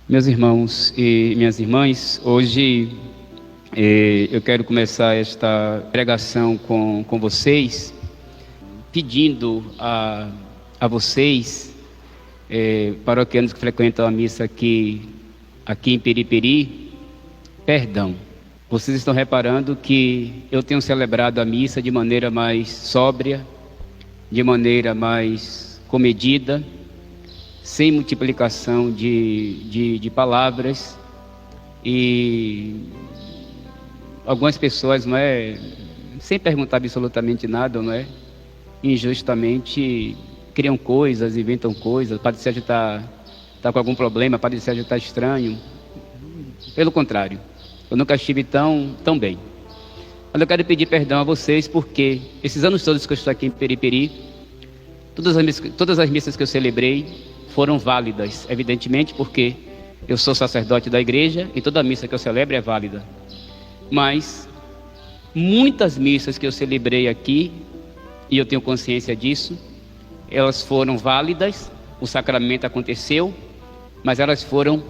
Meus irmãos e minhas irmãs, hoje eu quero começar esta pregação com vocês, pedindo a vocês, paroquianos que frequentam a missa aqui em Periperi, perdão. Vocês estão reparando que eu tenho celebrado a missa de maneira mais sóbria, de maneira mais comedida, sem multiplicação de palavras, e algumas pessoas, sem perguntar absolutamente nada, injustamente criam coisas, inventam coisas. O Padre Sérgio está com algum problema, o Padre Sérgio está estranho. Pelo contrário, eu nunca estive tão bem. Mas eu quero pedir perdão a vocês, porque esses anos todos que eu estou aqui em Periperi, todas as missas que eu celebrei foram válidas, evidentemente, porque eu sou sacerdote da igreja e toda missa que eu celebro é válida. Mas muitas missas que eu celebrei aqui, e eu tenho consciência disso, elas foram válidas, o sacramento aconteceu, mas elas foram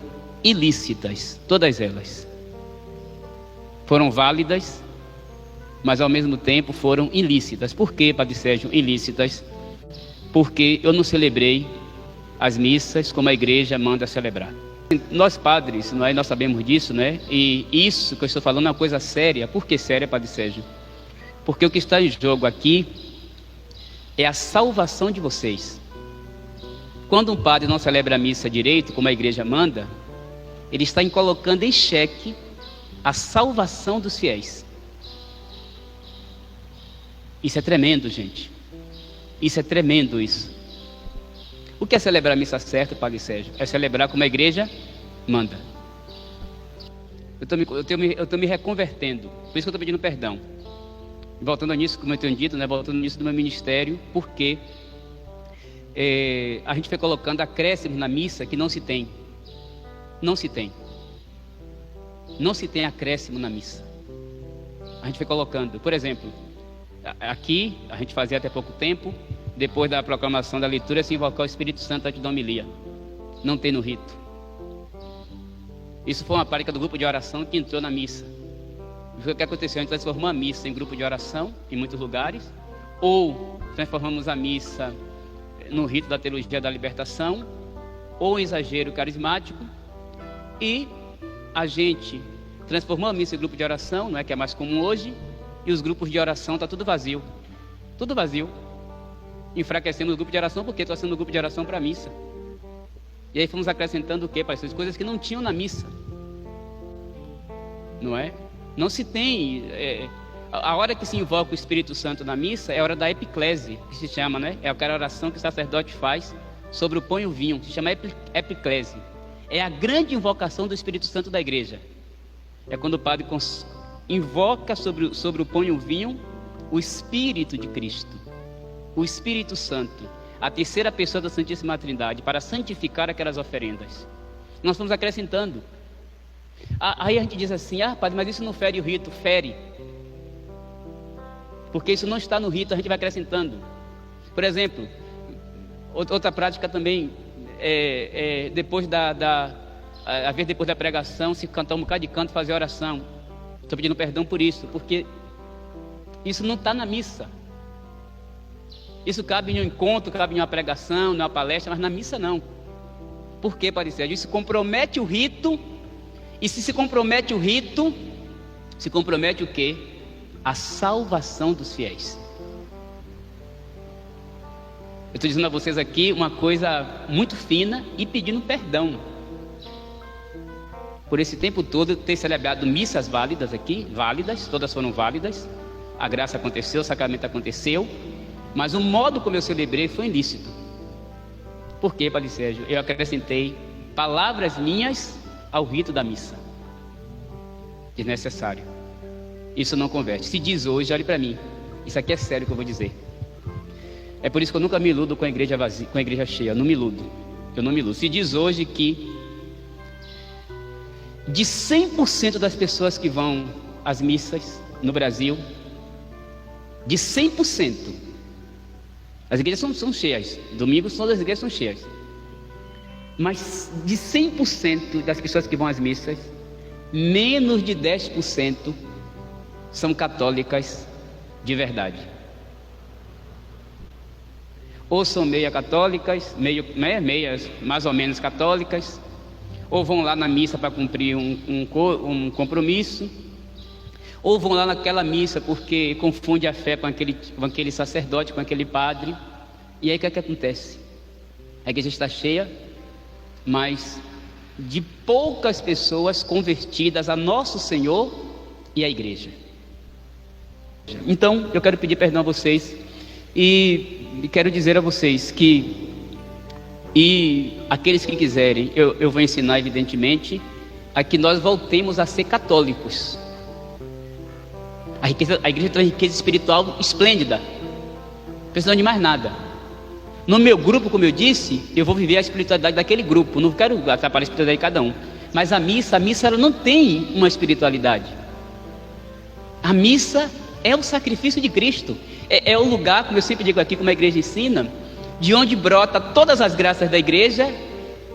ilícitas, todas elas. Foram válidas, mas ao mesmo tempo foram ilícitas. Por que, Padre Sérgio, ilícitas? Porque eu não celebrei as missas como a igreja manda celebrar. Nós padres, nós sabemos disso, e isso que eu estou falando é uma coisa séria. Por que séria, Padre Sérgio? Porque o que está em jogo aqui é a salvação de vocês. Quando um padre não celebra a missa direito, como a igreja manda, ele está colocando em xeque a salvação dos fiéis. Isso é tremendo, gente. Isso é tremendo, isso. O que é celebrar a missa certa, Padre Sérgio? É celebrar como a igreja manda. Eu estou me reconvertendo, por isso que eu estou pedindo perdão. Voltando nisso, como eu tenho dito, voltando nisso do meu ministério, porque a gente foi colocando acréscimos na missa que não se tem. Não se tem. Não se tem acréscimo na missa. A gente foi colocando, por exemplo, aqui, a gente fazia até pouco tempo, depois da proclamação da leitura, se invocar o Espírito Santo antes da homilia. Não tem no rito. Isso foi uma prática do grupo de oração que entrou na missa. O que aconteceu? A gente transformou a missa em grupo de oração em muitos lugares, ou transformamos a missa no rito da teologia da libertação, ou em exagero carismático, e a gente transformou a missa em grupo de oração, que é mais comum hoje, e os grupos de oração está tudo vazio. Tudo vazio. Enfraquecemos o grupo de oração porque estou sendo um grupo de oração para a missa. E aí fomos acrescentando o quê? Para essas coisas que não tinham na missa. Não se tem. A hora que se invoca o Espírito Santo na missa é a hora da epiclese, que se chama, É aquela oração que o sacerdote faz sobre o pão e o vinho, se chama epiclese. É a grande invocação do Espírito Santo da igreja. É quando o padre invoca sobre o pão e o vinho o Espírito de Cristo, o Espírito Santo, a terceira pessoa da Santíssima Trindade, para santificar aquelas oferendas. Nós estamos acrescentando. Aí a gente diz assim: padre, mas isso não fere o rito. Fere, porque isso não está no rito, a gente vai acrescentando. Por exemplo, outra prática também, depois depois da pregação, se cantar um bocado de canto, fazer oração. Estou pedindo perdão por isso, porque isso não está na missa. Isso cabe em um encontro, cabe em uma pregação, numa palestra, mas na missa não. Por quê, Padre Sérgio? Isso compromete o rito. E se compromete o rito, se compromete o quê? A salvação dos fiéis. Eu estou dizendo a vocês aqui uma coisa muito fina e pedindo perdão por esse tempo todo ter celebrado missas válidas aqui, válidas, todas foram válidas. A graça aconteceu, o sacramento aconteceu, mas o modo como eu celebrei foi ilícito. Por quê, Padre Sérgio? Eu acrescentei palavras minhas ao rito da missa. Desnecessário. Isso não converte. Se diz hoje, olhe para mim, isso aqui é sério que eu vou dizer. É por isso que eu nunca me iludo com a igreja vazia, com a igreja cheia. Eu não me iludo. Se diz hoje que de 100% das pessoas que vão às missas no Brasil, de 100%, as igrejas são cheias. Domingos todas as igrejas são cheias. Mas de 100% das pessoas que vão às missas, menos de 10% são católicas de verdade. Ou são meia católicas, meias mais ou menos católicas, ou vão lá na missa para cumprir um compromisso, ou vão lá naquela missa porque confunde a fé com aquele sacerdote, com aquele padre. E aí o que é que acontece? A igreja está cheia, mas de poucas pessoas convertidas a Nosso Senhor e à igreja. Então eu quero pedir perdão a vocês e quero dizer a vocês que, e aqueles que quiserem, eu vou ensinar evidentemente a que nós voltemos a ser católicos. A igreja tem uma riqueza espiritual esplêndida, não precisa de mais nada. No meu grupo, como eu disse, eu vou viver a espiritualidade daquele grupo, não quero atrapalhar a espiritualidade de cada um. Mas a missa ela não tem uma espiritualidade. A missa é o sacrifício de Cristo, é o lugar, como eu sempre digo aqui, como a igreja ensina, de onde brota todas as graças da igreja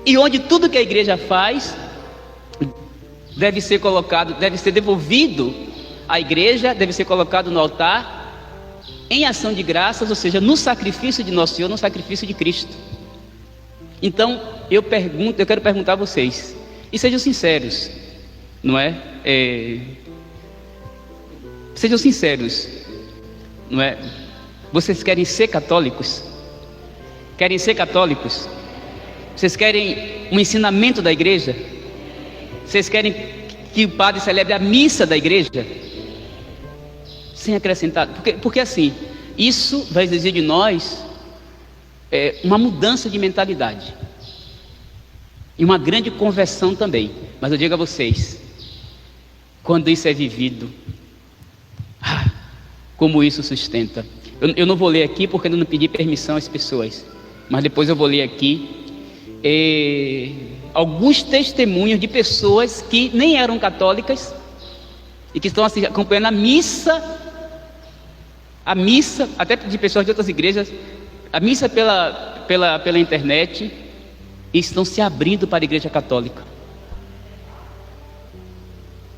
e onde tudo que a igreja faz deve ser colocado, deve ser devolvido à igreja, deve ser colocado no altar em ação de graças, ou seja, no sacrifício de Nosso Senhor, no sacrifício de Cristo. Então eu quero perguntar a vocês, e sejam sinceros, não é? Sejam sinceros, não é? Vocês querem ser católicos? Querem ser católicos? Vocês querem um ensinamento da igreja? Vocês querem que o padre celebre a missa da igreja? Sem acrescentar, porque assim, isso vai exigir de nós uma mudança de mentalidade e uma grande conversão também. Mas eu digo a vocês, quando isso é vivido, como isso sustenta. Eu não vou ler aqui porque eu não pedi permissão às pessoas, mas depois eu vou ler aqui alguns testemunhos de pessoas que nem eram católicas e que estão assim, acompanhando a missa, até de pessoas de outras igrejas, a missa pela internet, e estão se abrindo para a igreja católica,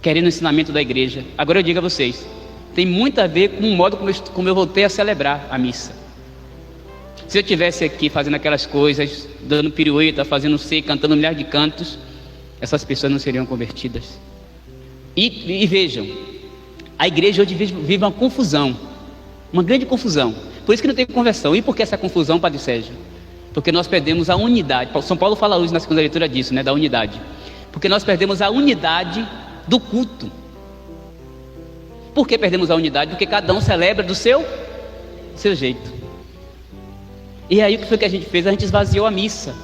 querendo o ensinamento da igreja. Agora eu digo a vocês, tem muito a ver com o modo como eu voltei a celebrar a missa. Se eu estivesse aqui fazendo aquelas coisas, dando pirueta, fazendo cantando milhares de cantos, essas pessoas não seriam convertidas. E vejam, a igreja hoje vive uma confusão, uma grande confusão. Por isso que não tem conversão. E por que essa confusão, Padre Sérgio? Porque nós perdemos a unidade. São Paulo fala hoje na segunda leitura disso, né, da unidade. Porque nós perdemos a unidade do culto. Por que perdemos a unidade? Porque cada um celebra do seu jeito. E aí o que foi que a gente fez? A gente esvaziou a missa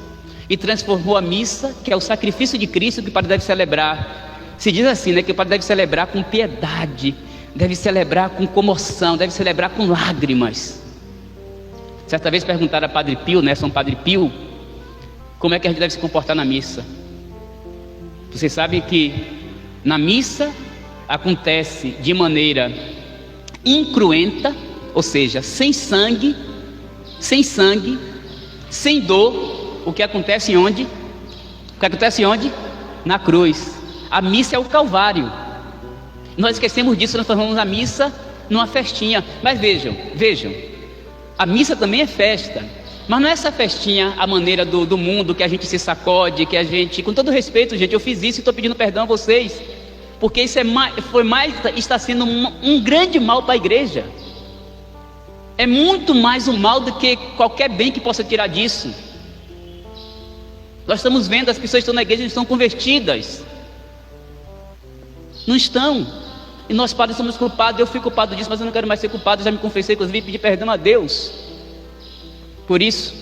e transformou a missa, que é o sacrifício de Cristo, que o padre deve celebrar. Se diz assim, né, que o padre deve celebrar com piedade, deve celebrar com comoção, deve celebrar com lágrimas. Certa vez perguntaram a Padre Pio, né, São Padre Pio, como é que a gente deve se comportar na missa. Vocês sabem que na missa acontece de maneira incruenta, ou seja, sem sangue, sem dor. O que acontece onde? O que acontece onde? Na cruz. A missa é o Calvário. Nós esquecemos disso, nós transformamos a missa numa festinha. Mas vejam, a missa também é festa, mas não é essa festinha à maneira do mundo, que a gente se sacode, que a gente, com todo respeito, gente, eu fiz isso e estou pedindo perdão a vocês, porque isso está sendo um grande mal para a igreja. É muito mais um mal do que qualquer bem que possa tirar disso. Nós estamos vendo, as pessoas que estão na igreja, estão convertidas, não estão, e nós padres somos culpados. Eu fui culpado disso, mas eu não quero mais ser culpado. Eu já me confessei, inclusive, e pedi perdão a Deus por isso.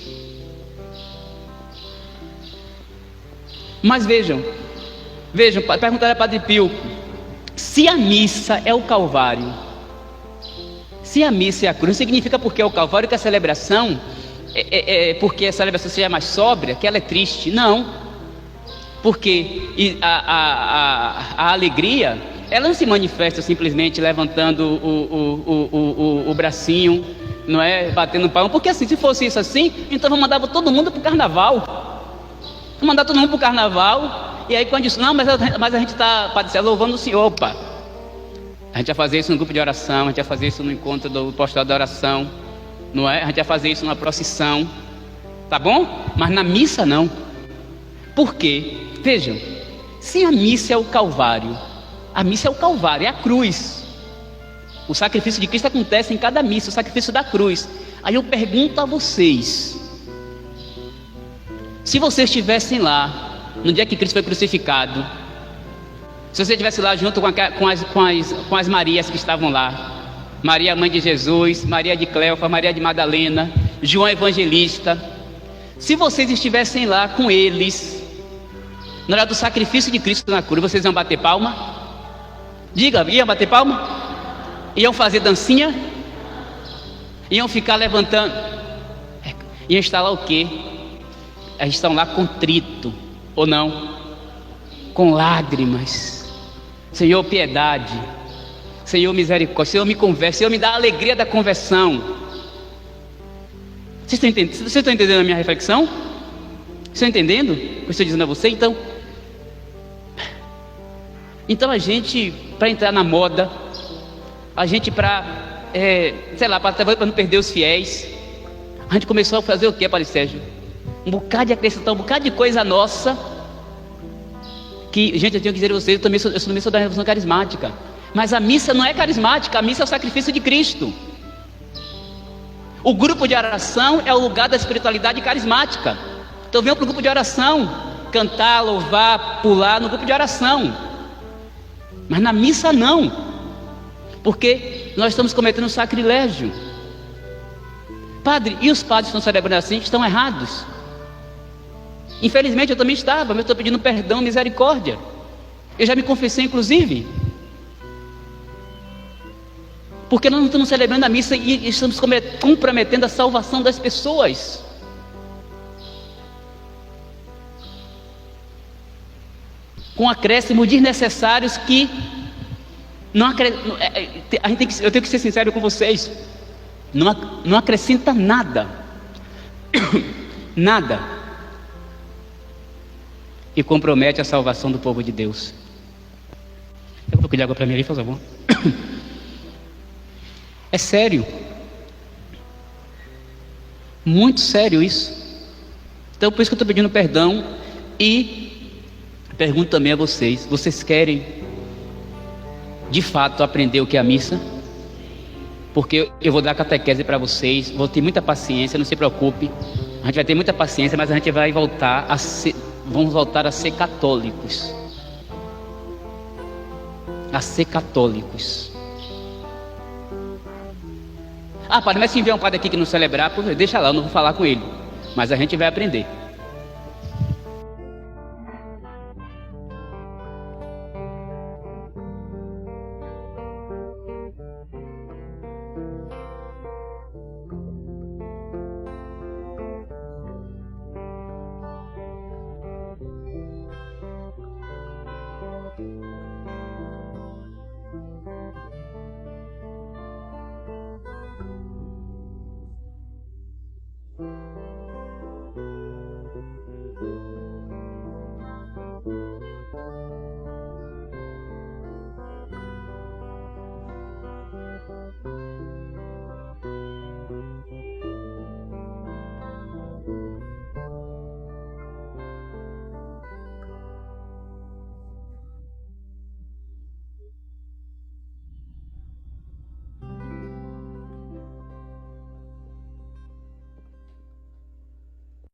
Mas vejam, perguntaram a Padre Pio, se a missa é o Calvário, se a missa é a cruz, não significa porque é o Calvário que a celebração porque a celebração seja mais sóbria, que ela é triste. Não, porque a alegria, ela não se manifesta simplesmente levantando o bracinho, não é, batendo palma, porque assim, se fosse isso assim, então eu mandava todo mundo para o carnaval. Mandar todo mundo para o carnaval, e aí quando disse, não, mas a gente está, Padre Célio, louvando o Senhor. Opa, a gente vai fazer isso no grupo de oração, a gente vai fazer isso no encontro do postulado da oração, não é? A gente vai fazer isso numa procissão, tá bom? Mas na missa não. Por quê? Vejam, se a missa é o Calvário, a missa é o Calvário, é a cruz. O sacrifício de Cristo acontece em cada missa, o sacrifício da cruz. Aí eu pergunto a vocês, se vocês estivessem lá, no dia que Cristo foi crucificado, se você estivesse lá junto com as Marias que estavam lá, Maria, mãe de Jesus, Maria de Cleofa, Maria de Madalena, João Evangelista, se vocês estivessem lá com eles, na hora do sacrifício de Cristo na cruz, vocês iam bater palma? Diga, iam bater palma? Iam fazer dancinha? Iam ficar levantando? Iam estar lá o quê? Eles estão lá contrito, ou não? Com lágrimas. Senhor, piedade. Senhor, misericórdia. Senhor, me converte. Senhor, me dá a alegria da conversão. Vocês estão entendendo a minha reflexão? Vocês estão entendendo o que eu estou dizendo a você? Então a gente, para entrar na moda, a gente para não perder os fiéis, a gente começou a fazer o que, Padre Sérgio? Um bocado de acrescentar, um bocado de coisa nossa. Que, gente, eu tenho que dizer a vocês, eu também sou da Revolução Carismática. Mas a missa não é carismática, a missa é o sacrifício de Cristo. O grupo de oração é o lugar da espiritualidade carismática. Então venham para o grupo de oração, cantar, louvar, pular no grupo de oração. Mas na missa não, porque nós estamos cometendo um sacrilégio. Padre, e os padres que estão celebrando assim estão errados? Infelizmente eu também estava, mas eu estou pedindo perdão, misericórdia. Eu já me confessei inclusive. Porque nós não estamos celebrando a missa e estamos comprometendo a salvação das pessoas. Com acréscimos desnecessários que eu tenho que ser sincero com vocês, não acrescenta nada. Nada. E compromete a salvação do povo de Deus. Eu vou pedir água para mim ali, por favor. É sério. Muito sério isso. Então por isso que eu estou pedindo perdão. E pergunto também a vocês: vocês querem de fato aprender o que é a missa? Porque eu vou dar catequese para vocês, vou ter muita paciência, não se preocupe. A gente vai ter muita paciência, mas a gente vai voltar a ser, vamos voltar a ser católicos. A ser católicos. Ah, padre, mas se enviar um padre aqui que não celebrar, deixa lá, eu não vou falar com ele. Mas a gente vai aprender.